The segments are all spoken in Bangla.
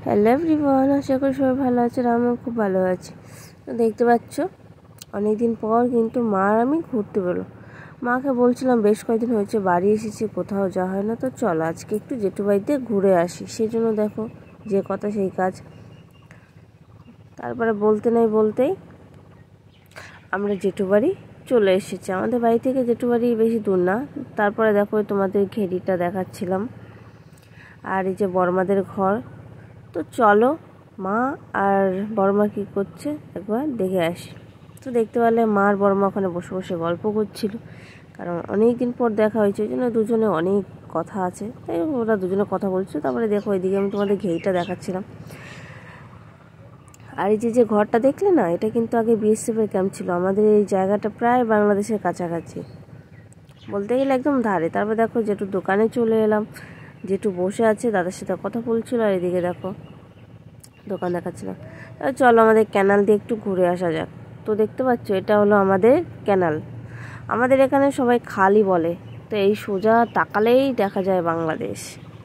হ্যালো এভরিওয়ান, আশা করি সবাই ভালো আছে। আমিও খুব ভালো আছি। তো দেখতে পাচ্ছ অনেকদিন পর কিন্তু মা আর আমি ঘুরতে বেরো। মাকে বলছিলাম বেশ কয়েকদিন হয়েছে বাড়ি এসেছি, কোথাও যাওয়া হয় না, তো চলো আজকে একটু জেঠু বাড়িতে ঘুরে আসি। সেই জন্য দেখো যে কথা সেই কাজ। তারপরে বলতে নাই বলতেই আমরা জেঠু বাড়ি চলে এসেছি। আমাদের বাড়ি থেকে জেঠু বাড়ি বেশি দূর না। তারপরে দেখো তোমাদের ঘেরিটা দেখাচ্ছিলাম, আর এই যে বড়মাদের ঘর। তো চলো মা আর বড়মা কী করছে একবার দেখে আসি। তো দেখতে পেলে মা আর বড়মা ওখানে বসে বসে গল্প করছিল, কারণ অনেক দিন পর দেখা হয়েছে, ওই জন্য দুজনে অনেক কথা আছে, তাই ওরা দুজনে কথা বলছে। তারপরে দেখো এদিকে আমি তোমাদের ঘেইটা দেখাচ্ছিলাম। আর এই যে ঘরটা দেখলে না, এটা কিন্তু আগে বিএসএফের ক্যাম্প ছিল। আমাদের এই জায়গাটা প্রায় বাংলাদেশের কাছাকাছি, বলতে গেলে একদম ধারে। তারপর দেখো জেঠুর দোকানে চলে এলাম। জেঠু বসে আছে, দাদার সাথে কথা বলছিল, আর এদিকে দেখো দোকান দেখাচ্ছিলাম। চলো আমাদের ক্যানাল দিয়ে একটু ঘুরে আসা যাক। তো দেখতে পাচ্ছ এটা হলো আমাদের ক্যানাল। আমাদের এখানে সবাই খালি বলে, তো এই সোজা তাকালেই দেখা যায় বাংলাদেশ।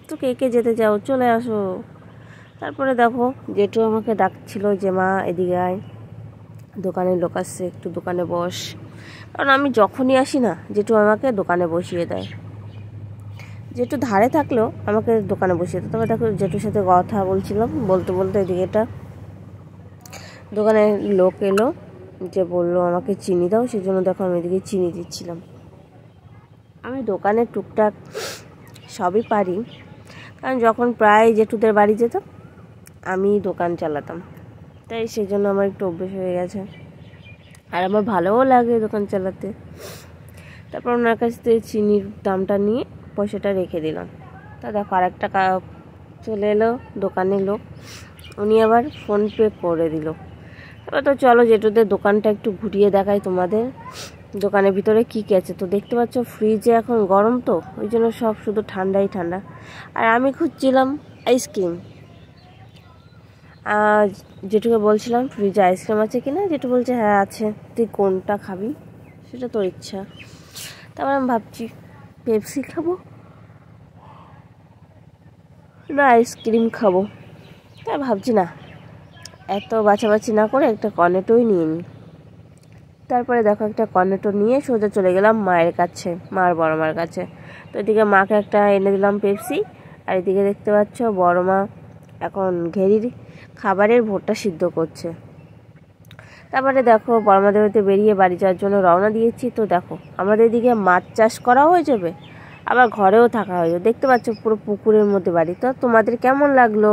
তো কে কে যেতে চাও চলে আসো। তারপরে দেখো জেঠু আমাকে ডাকছিল যে মা এদিকে আয়, দোকানের লোক আসছে, একটু দোকানে বস। কারণ আমি যখনই আসি না, জেঠু আমাকে দোকানে বসিয়ে দেয়। জেঠু ধারে থাকলেও আমাকে দোকানে বসিয়ে দিত। তবে দেখো জেঠুর সাথে কথা বলছিলাম, বলতে বলতে এদিকে এটা দোকানের লোক এলো, যে বললো আমাকে চিনি দাও। সেই জন্য দেখো আমি এদিকে চিনি দিচ্ছিলাম। আমি দোকানে টুকটাক সবই পারি, কারণ যখন প্রায় জেঠুদের বাড়ি যেতাম আমি দোকান চালাতাম, তাই সেই জন্য আমার একটু অভ্যেস হয়ে গেছে, আর আমার ভালোও লাগে দোকান চালাতে। তারপর ওনার কাছ থেকে চিনির দামটা নিয়ে পয়সাটা রেখে দিলাম। তা দেখো আরেকটা চলে এলো দোকানের লোক, উনি আবার ফোনপে করে দিল। এবার তো চলো জেঠুদের দোকানটা একটু ঘুরিয়ে দেখাই তোমাদের। দোকানের ভিতরে কী কী আছে। তো দেখতে পাচ্ছ ফ্রিজে এখন গরম, তো ওই জন্য সব শুধু ঠান্ডাই ঠান্ডা। আর আমি খুঁজছিলাম আইসক্রিম। জেঠুকে বলছিলাম ফ্রিজে আইসক্রিম আছে কিনা, জেঠু বলছে হ্যাঁ আছে, তুই কোনটা খাবি সেটা তোর ইচ্ছা। তারপর আমি ভাবছি পেপসি খাবো না আইসক্রিম খাবো। তাই ভাবছি না, এত বাছাবাছি না করে একটা কর্নেটোই নিয়ে নিই। তারপরে দেখো একটা কর্নেটো নিয়ে সোজা চলে গেলাম মায়ের কাছে, মার বড়মার কাছে। তো এদিকে মাকে একটা এনে দিলাম পেপসি, আর এদিকে দেখতে পাচ্ছ বড়মা এখন ঘেরির খাবারের ভোটটা সিদ্ধ করছে। তারপরে দেখো বড়মাদের বাড়িতে বেরিয়ে বাড়ি যাওয়ার জন্য রওনা দিয়েছি। তো দেখো আমাদের এদিকে মাছ চাষ করা হয়ে যাবে, আবার ঘরেও থাকা হয়ে যাবে। দেখতে পাচ্ছ পুরো পুকুরের মধ্যে বাড়ি। তো তোমাদের কেমন লাগলো?